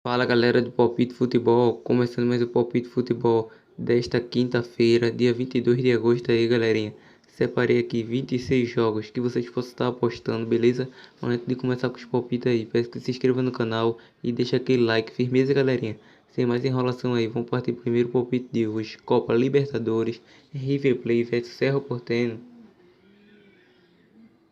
Fala galera do Palpite Futebol, começando mais o Palpite Futebol desta quinta-feira, dia 22 de agosto aí galerinha. Separei aqui 26 jogos que vocês possam estar apostando, beleza? Antes de começar com os palpites aí, peço que se inscreva no canal e deixe aquele like, firmeza galerinha. Sem mais enrolação aí, vamos partir pro primeiro palpite de hoje. Copa Libertadores, River Plate vs Cerro Porteño.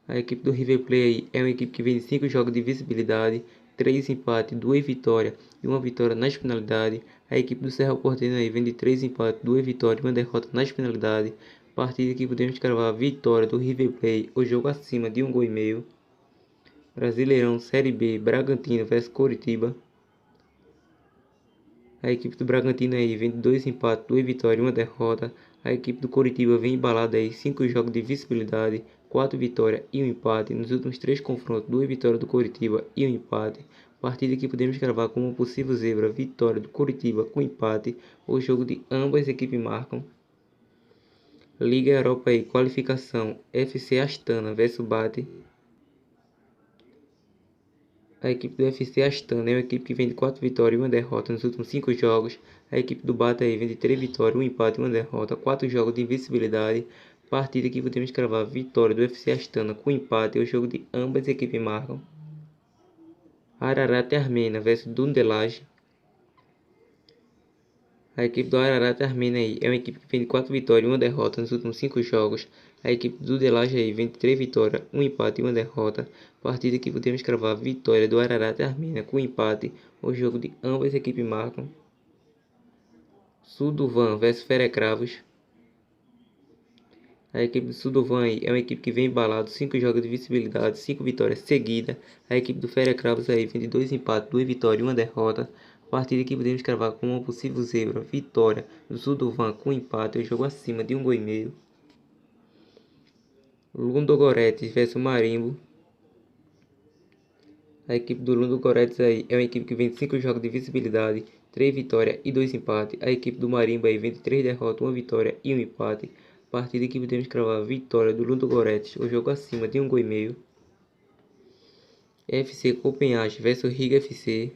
A equipe do River Plate aí é uma equipe que vem de 5 jogos de visibilidade, 3 empates, 2 vitórias e 1 vitória nas penalidades. A equipe do Cerro Porteño aí vem de 3 empates, 2 vitórias e 1 derrota nas penalidades. Partida que podemos cravar a vitória do River Plate, o jogo acima de 1,5 gols. Brasileirão Série B, Bragantino vs Coritiba. A equipe do Bragantino aí vem de 2 empates, 2 vitórias e 1 derrota. A equipe do Coritiba vem embalada aí, 5 jogos de visibilidade, 4 vitórias e 1 empate. Nos últimos 3 confrontos, 2 vitórias do Coritiba e 1 empate. Partida que podemos gravar como possível zebra, vitória do Coritiba com empate. O jogo de ambas equipes marcam. Liga Europa aí, qualificação, FC Astana vs Bate. A equipe do FC Astana é uma equipe que vem de 4 vitórias e 1 derrota nos últimos 5 jogos. A equipe do Bata vem de 3 vitórias, 1 empate e 1 derrota, 4 jogos de invencibilidade. Partida que podemos cravar vitória do FC Astana com empate. O jogo de ambas equipes marcam. Ararat Armênia vs Dundelage. A equipe do Ararat Armênia é uma equipe que vem de 4 vitórias e 1 derrota nos últimos 5 jogos. A equipe do Dundelage vem de 3 vitórias, 1 empate e 1 derrota. Partida que podemos cravar vitória do Ararat Armênia com empate. O jogo de ambas equipes marcam. Suduvan vs Ferecravos. A equipe do Suduvan é uma equipe que vem embalado, 5 jogos de visibilidade, 5 vitórias seguidas. A equipe do Ferecravos vem de 2 empates, 2 vitórias e 1 derrota. Partida que podemos cravar como uma possível zebra, vitória do Suduvan com empate, o jogo acima de 1,5 gols. Ludogorets vs Marimbo. A equipe do Ludogorets aí é uma equipe que vem de 5 jogos de visibilidade, 3 vitórias e 2 empates. A equipe do Marimba aí vem de 3 derrotas, 1 vitória e 1 empate. Partida que podemos cravar a vitória do Ludogorets, o jogo acima de 1,5 gols. FC Copenhague vs Riga FC.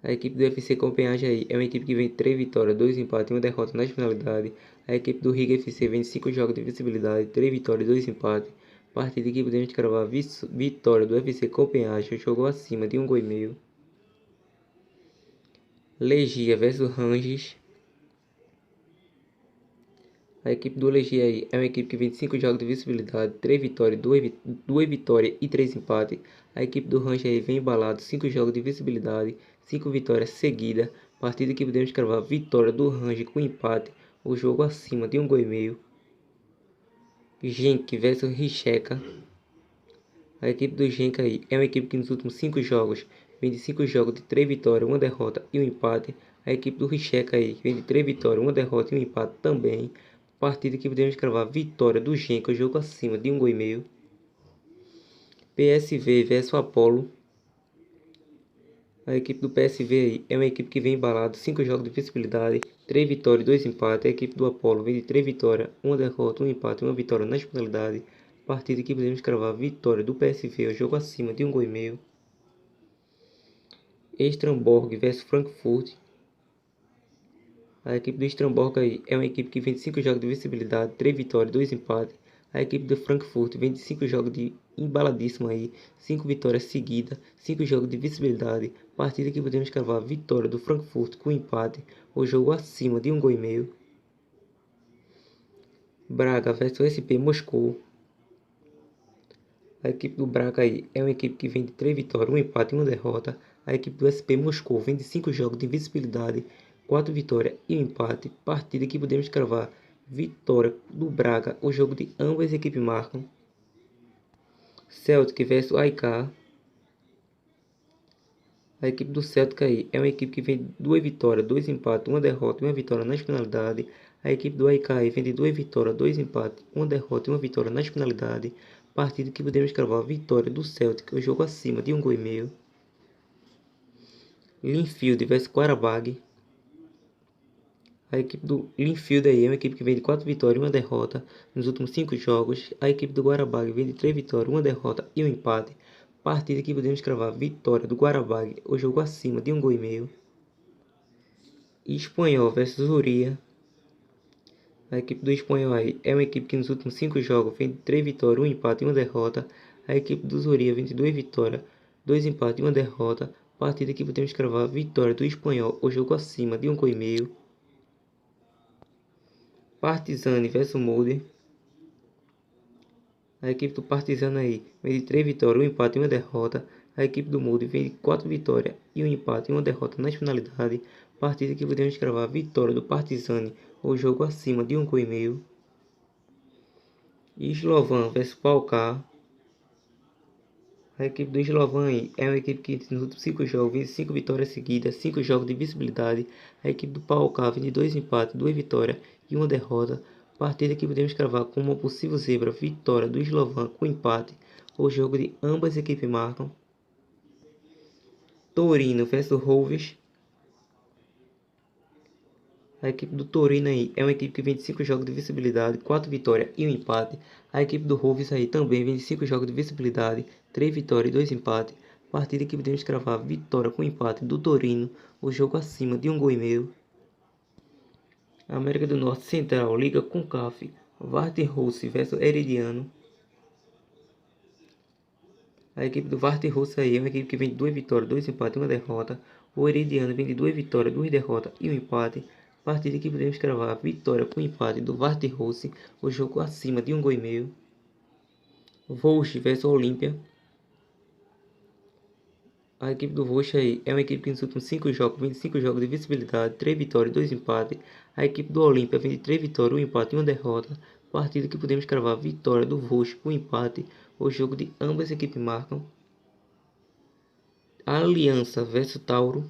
A equipe do FC Copenhague aí é uma equipe que vem de 3 vitórias, 2 empates e 1 derrota nas finalidades. A equipe do Riga FC vem de 5 jogos de visibilidade, 3 vitórias e 2 empates. Partida que podemos cravar a vitória do FC Copenhague, o jogo acima de 1,5 gols. Legia vs Rangers. A equipe do Legia aí é uma equipe que vem de 5 jogos de visibilidade, 3 vitórias, 2 vitórias e 3 empates. A equipe do Rangers aí vem embalado, 5 jogos de visibilidade, 5 vitórias seguidas. Partida que podemos cravar vitória do Rangers com empate, o jogo acima de 1,5 gols. Genk vs Rijeka. A equipe do Genk aí é uma equipe que nos últimos 5 jogos vem de 5 jogos de 3 vitórias, 1 derrota e 1 empate. A equipe do Rijeka aí vem de 3 vitórias, 1 derrota e 1 empate também. Partida que podemos cravar vitória do Genk, o jogo acima de 1,5 gols. PSV vs Apollo. A equipe do PSV aí é uma equipe que vem embalado, 5 jogos de visibilidade, 3 vitórias e 2 empates. A equipe do Apollo vem de 3 vitórias, 1 derrota, 1 empate e 1 vitória nas penalidades. Partida que podemos cravar vitória do PSV, o jogo acima de 1,5 gols. Estramborg vs Frankfurt. A equipe do Estramborg aí é uma equipe que vem de 5 jogos de visibilidade, 3 vitórias, 2 empates. A equipe do Frankfurt vem de 5 jogos de embaladíssimo aí, 5 vitórias seguidas, 5 jogos de visibilidade. Partida que podemos cravar vitória do Frankfurt com empate, o jogo acima de 1,5 gols. Braga vs SP Moscou. A equipe do Braga aí é uma equipe que vem de 3 vitórias, 1 empate e 1 derrota. A equipe do SP Moscou vem de 5 jogos de visibilidade, 4 vitórias e 1 empate. Partida que podemos cravar vitória do Braga, o jogo de ambas as equipes marcam. Celtic vs AEK. A equipe do Celtic aí é uma equipe que vem de 2 vitórias, 2 empates, 1 derrota e 1 vitória nas penalidades. A equipe do AEK aí vem de 2 vitórias, 2 empates, 1 derrota e 1 vitória nas penalidades. Partida que podemos cravar vitória do Celtic, o jogo acima de 1,5 gols. Linfield vs Qarabag. A equipe do Linfield aí é uma equipe que vem de 4 vitórias e 1 derrota nos últimos 5 jogos. A equipe do Qarabag vem de 3 vitórias, 1 derrota e 1 empate. Partida que podemos cravar vitória do Guarabag, o jogo acima de 1,5 gols. Espanhol versus Uria. A equipe do Espanhol aí é uma equipe que nos últimos 5 jogos vem de 3 vitórias, 1 empate e 1 derrota. A equipe do Uria vem de 2 vitórias, 2 empates e 1 derrota. Partida que podemos cravar vitória do Espanhol, o jogo acima de 1,5 gols. Partizani versus Molde. A equipe do Partizano aí vem de 3 vitórias, 1 empate e 1 derrota. A equipe do Molde vem de 4 vitórias e 1 empate e 1 derrota nas finalidades. Partida que podemos cravar vitória do Partizani, o jogo acima de 1,5 gols. Slovan versus PAOK. A equipe do Slovan aí é uma equipe que nos últimos 5 jogos vem de 5 vitórias seguidas, 5 jogos de visibilidade. A equipe do PAOK vem de 2 empates, 2 vitórias e 1 derrota. Partida que podemos cravar como uma possível zebra, vitória do Slovan com empate. O jogo de ambas equipes marcam. Torino versus Wolves. A equipe do Torino aí é uma equipe que vem de 5 jogos de visibilidade, 4 vitórias e 1 empate. A equipe do Wolves aí também vem de 5 jogos de visibilidade, 3 vitórias e 2 empates. Partida que podemos cravar vitória com empate do Torino, o jogo acima de 1,5 gols. América do Norte Central, Liga CONCACAF, Varterhusse versus Herediano. A equipe do Varterhusse aí é uma equipe que vem de 2 vitórias, 2 empates e 1 derrota. O Herediano vem de 2 vitórias, 2 derrotas e 1 empate. Partida que podemos cravar vitória com empate do Varterhusse, o jogo acima de 1,5 gols. Volche versus Olímpia. A equipe do Volche aí é uma equipe que nos últimos 5 jogos vem de 5 jogos de visibilidade, 3 vitórias e 2 empates. A equipe do Olímpia vem de 3 vitórias, 1 empate e 1 derrota. Partida que podemos cravar vitória do Volche com empate. O jogo de ambas equipes marcam. Aliança versus Tauro.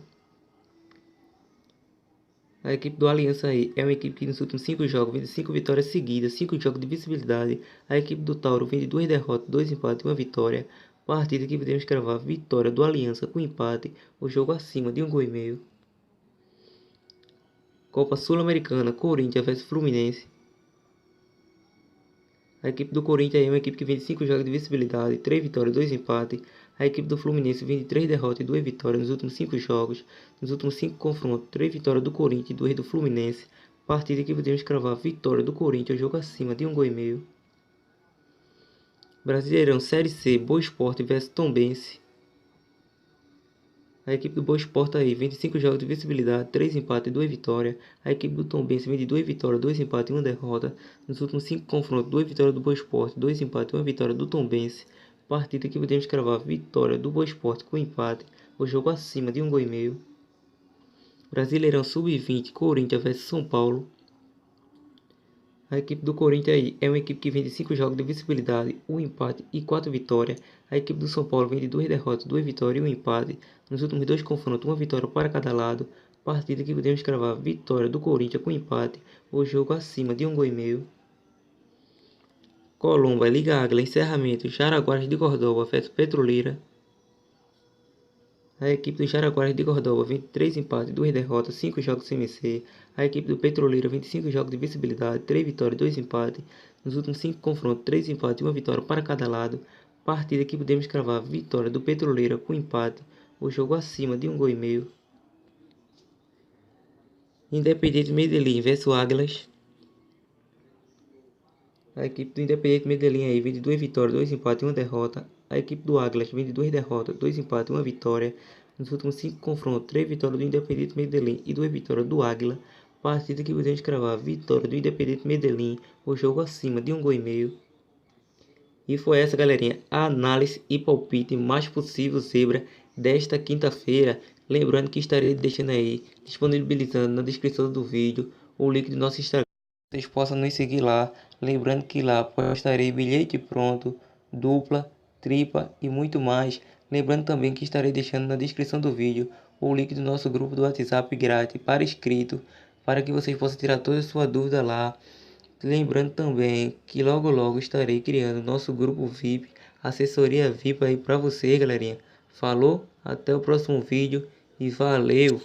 A equipe do Aliança aí é uma equipe que nos últimos 5 jogos vem de 5 vitórias seguidas, 5 jogos de visibilidade. A equipe do Tauro vem de 2 derrotas, 2 empates e 1 vitória. Partida que podemos cravar vitória do Aliança com empate, o jogo acima de 1,5 gols. Copa Sul-Americana, Corinthians vs Fluminense. A equipe do Corinthians é uma equipe que vem de 5 jogos de visibilidade, 3 vitórias e 2 empates. A equipe do Fluminense vem de 3 derrotas e 2 vitórias nos últimos 5 jogos. Nos últimos 5 confrontos, 3 vitórias do Corinthians e 2 do Fluminense. Partida que podemos cravar vitória do Corinthians, o jogo acima de 1,5 gols. Brasileirão Série C, Boa Esporte vs Tombense. A equipe do Boa Esporte aí vem de 5 jogos de visibilidade, 3 empates e 2 vitórias. A equipe do Tombense vem de 2 vitórias, 2 empates e 1 derrota. Nos últimos 5 confrontos, 2 vitórias do Boa Esporte, 2 empates e 1 vitória do Tombense. Partida que podemos cravar vitória do Boa Esporte com empate, o jogo acima de 1,5 gols. Brasileirão Sub-20, Corinthians vs São Paulo. A equipe do Corinthians aí é uma equipe que vem de 5 jogos de visibilidade, 1 empate e 4 vitórias. A equipe do São Paulo vem de 2 derrotas, 2 vitórias e 1 empate. Nos últimos 2 confrontos, 1 vitória para cada lado. Partida que podemos cravar vitória do Corinthians com empate, o jogo acima de 1,5 gols. Colomba, Liga Águila, encerramento, Jaraguá de Córdoba vs Petroleira. A equipe do Jaraguá de Córdoba vem de 3 empates, 2 derrotas, 5 jogos sem vencer. A equipe do Petroleira vem de 5 jogos de visibilidade, 3 vitórias e 2 empates. Nos últimos 5 confrontos, 3 empates e 1 vitória para cada lado. Partida que podemos cravar vitória do Petroleira com empate, o jogo acima de 1,5 gols. Independiente Medellín vs Águilas. A equipe do Independiente Medellín aí vem de 2 vitórias, 2 empates e 1 derrota. A equipe do Águilas vem de 2 derrotas, 2 empates e 1 vitória. Nos últimos 5 confrontos, 3 vitórias do Independiente Medellín e 2 vitórias do Águila. Partida que podemos cravar vitória do Independiente Medellín, o jogo acima de 1,5 gols. E foi essa, galerinha, a análise e palpite mais possível zebra desta quinta-feira. Lembrando que estarei deixando aí, disponibilizando na descrição do vídeo, o link do nosso Instagram. Vocês possam nos seguir lá. Lembrando que lá postarei bilhete pronto, dupla, tripla e muito mais. Lembrando também que estarei deixando na descrição do vídeo o link do nosso grupo do WhatsApp grátis para inscrito, para que vocês possam tirar toda a sua dúvida lá. Lembrando também que logo logo estarei criando nosso grupo VIP, assessoria VIP aí para você, galerinha. Falou, até o próximo vídeo e valeu!